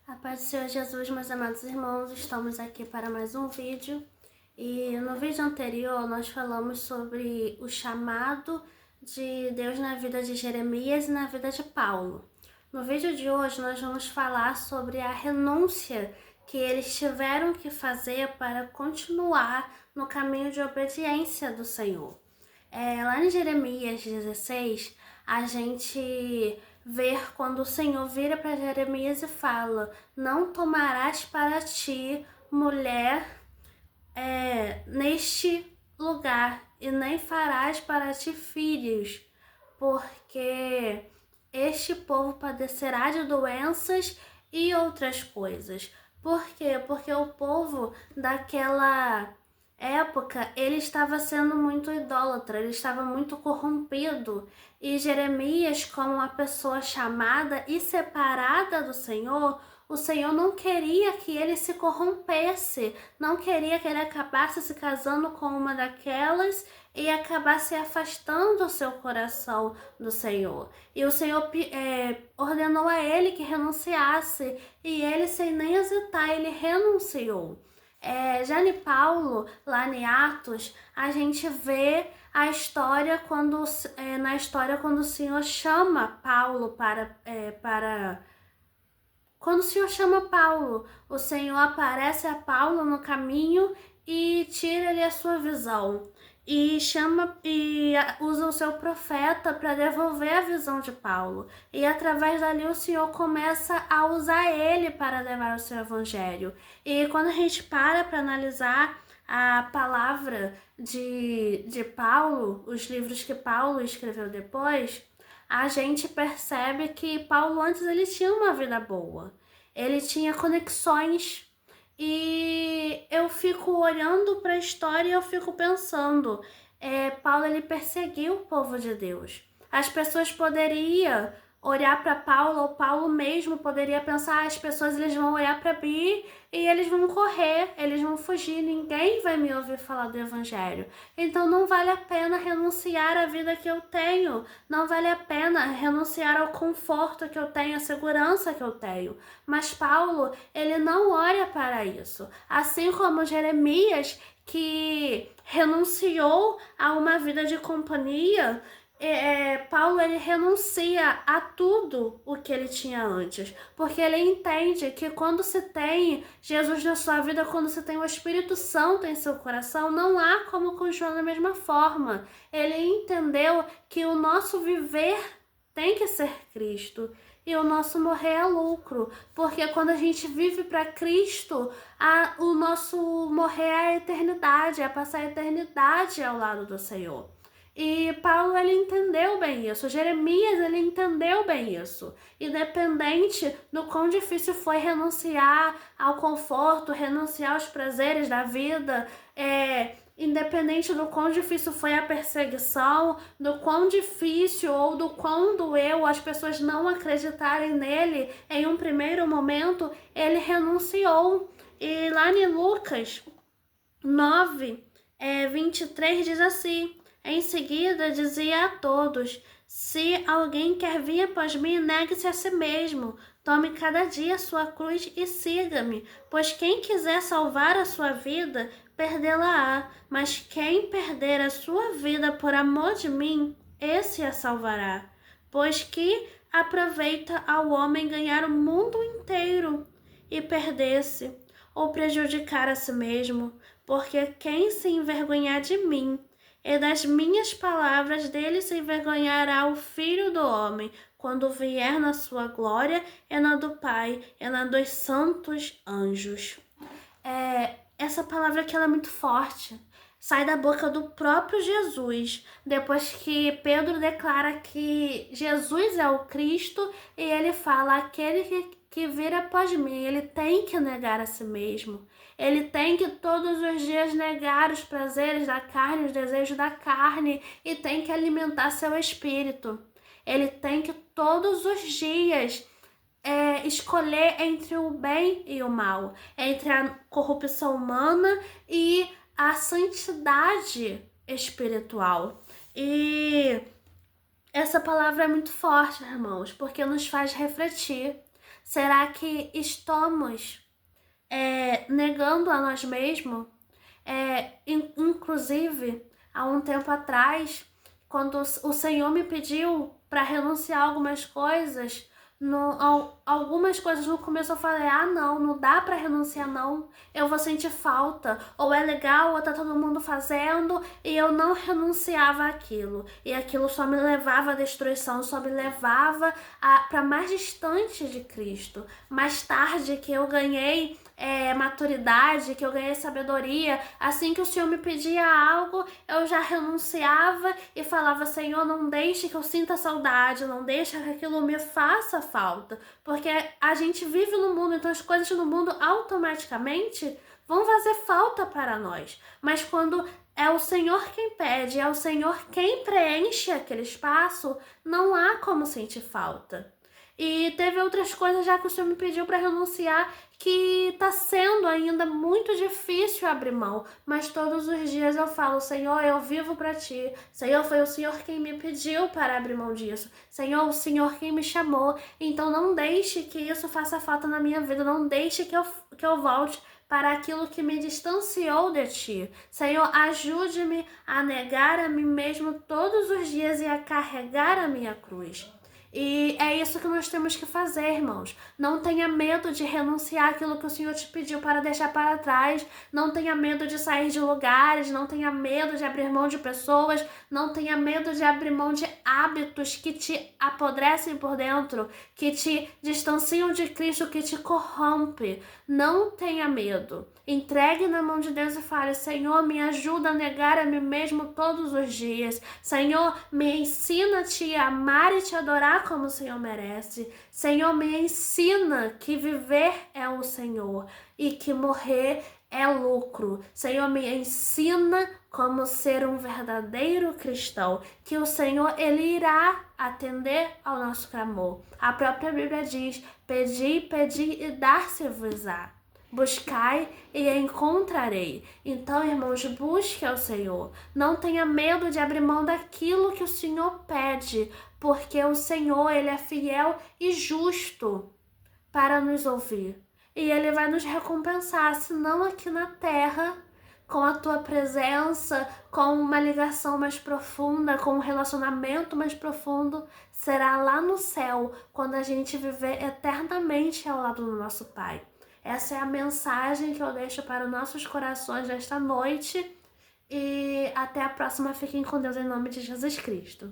A paz do Senhor Jesus, meus amados irmãos, estamos aqui para mais um vídeo. E no vídeo anterior nós falamos sobre o chamado de Deus na vida de Jeremias e na vida de Paulo. No vídeo de hoje nós vamos falar sobre a renúncia que eles tiveram que fazer para continuar no caminho de obediência do Senhor. Lá em Jeremias 16, a gente ver quando o Senhor vira para Jeremias e fala: não tomarás para ti mulher neste lugar, e nem farás para ti filhos, porque este povo padecerá de doenças e outras coisas. Por quê? Porque o povo daquela época, ele estava sendo muito idólatra, ele estava muito corrompido. E Jeremias, como uma pessoa chamada e separada do Senhor, o Senhor não queria que ele se corrompesse, não queria que ele acabasse se casando com uma daquelas e acabasse afastando o seu coração do Senhor. E o Senhor ordenou a ele que renunciasse, e ele, sem nem hesitar, ele renunciou. Já em Paulo, lá em Atos, a gente vê a história quando o Senhor chama Paulo quando o Senhor chama Paulo, o Senhor aparece a Paulo no caminho e tira-lhe a sua visão. E usa o seu profeta para devolver a visão de Paulo. E através dali o Senhor começa a usar ele para levar o seu evangelho. E quando a gente para analisar a palavra de Paulo, os livros que Paulo escreveu depois, a gente percebe que Paulo antes ele tinha uma vida boa. Ele tinha conexões. E eu fico olhando para a história e eu fico pensando, Paulo ele perseguiu o povo de Deus. As pessoas poderiam olhar para Paulo, ou Paulo mesmo poderia pensar, as pessoas eles vão olhar para mim e eles vão correr, eles vão fugir, ninguém vai me ouvir falar do evangelho. Então não vale a pena renunciar à vida que eu tenho, não vale a pena renunciar ao conforto que eu tenho, à segurança que eu tenho. Mas Paulo, ele não olha para isso. Assim como Jeremias, que renunciou a uma vida de companhia, Paulo ele renuncia a tudo o que ele tinha antes, porque ele entende que quando se tem Jesus na sua vida, quando se tem o Espírito Santo em seu coração, não há como continuar da mesma forma. Ele entendeu que o nosso viver tem que ser Cristo e o nosso morrer é lucro, porque quando a gente vive para Cristo, o nosso morrer é a eternidade, é passar a eternidade ao lado do Senhor. E Paulo, ele entendeu bem isso. Jeremias, ele entendeu bem isso. Independente do quão difícil foi renunciar ao conforto, renunciar aos prazeres da vida, independente do quão difícil foi a perseguição, do quão difícil ou do quão doeu as pessoas não acreditarem nele em um primeiro momento, ele renunciou. E lá em Lucas 9, 23 diz assim: em seguida dizia a todos: se alguém quer vir após mim, negue-se a si mesmo, tome cada dia a sua cruz e siga-me. Pois quem quiser salvar a sua vida, perdê-la-á. Mas quem perder a sua vida por amor de mim, esse a salvará. Pois que aproveita ao homem ganhar o mundo inteiro e perder-se, ou prejudicar a si mesmo. Porque quem se envergonhar de mim e das minhas palavras, dele se envergonhará o Filho do Homem, quando vier na sua glória, e na do Pai, e na dos santos anjos. Essa palavra aqui ela é muito forte. Sai da boca do próprio Jesus, depois que Pedro declara que Jesus é o Cristo, e ele fala: aquele que vir após mim, ele tem que negar a si mesmo. Ele tem que todos os dias negar os prazeres da carne, os desejos da carne, e tem que alimentar seu espírito. Ele tem que todos os dias escolher entre o bem e o mal, entre a corrupção humana e a santidade espiritual. E essa palavra é muito forte, irmãos, porque nos faz refletir. Será que estamos negando a nós mesmos? Inclusive, há um tempo atrás, quando o Senhor me pediu para renunciar a algumas coisas, algumas coisas no começo eu falei, não dá para renunciar não, eu vou sentir falta, ou é legal, ou tá todo mundo fazendo, e eu não renunciava àquilo, e aquilo só me levava à destruição, só me levava para mais distante de Cristo. Mais tarde que eu ganhei maturidade, que eu ganhei sabedoria, assim que o Senhor me pedia algo, eu já renunciava e falava, Senhor, não deixe que eu sinta saudade, não deixe que aquilo me faça falta, porque a gente vive no mundo, então as coisas no mundo automaticamente vão fazer falta para nós, mas quando é o Senhor quem pede, é o Senhor quem preenche aquele espaço, não há como sentir falta. E teve outras coisas já que o Senhor me pediu para renunciar que tá sendo ainda muito difícil abrir mão, mas todos os dias eu falo, Senhor, eu vivo para ti. Senhor, foi o Senhor quem me pediu para abrir mão disso. Senhor, o Senhor quem me chamou. Então não deixe que isso faça falta na minha vida, não deixe que eu volte para aquilo que me distanciou de ti. Senhor, ajude-me a negar a mim mesmo todos os dias e a carregar a minha cruz. E é isso que nós temos que fazer, irmãos. Não tenha medo de renunciar àquilo que o Senhor te pediu para deixar para trás. Não tenha medo de sair de lugares. Não tenha medo de abrir mão de pessoas. Não tenha medo de abrir mão de hábitos que te apodrecem por dentro, que te distanciam de Cristo, que te corrompe. Não tenha medo. Entregue na mão de Deus e fale, Senhor, me ajuda a negar a mim mesmo todos os dias. Senhor, me ensina a te amar e te adorar como o Senhor merece. Senhor, me ensina que viver é o Senhor e que morrer é lucro. Senhor, me ensina como ser um verdadeiro cristão, que o Senhor, Ele irá atender ao nosso clamor. A própria Bíblia diz, pedi, pedi e dar-se-vos-á. Buscai e encontrarei. Então, irmãos, busque ao Senhor. Não tenha medo de abrir mão daquilo que o Senhor pede, porque o Senhor, Ele é fiel e justo para nos ouvir. E Ele vai nos recompensar, se não aqui na terra, com a tua presença, com uma ligação mais profunda, com um relacionamento mais profundo, será lá no céu, quando a gente viver eternamente ao lado do nosso Pai. Essa é a mensagem que eu deixo para os nossos corações nesta noite. E até a próxima. Fiquem com Deus em nome de Jesus Cristo.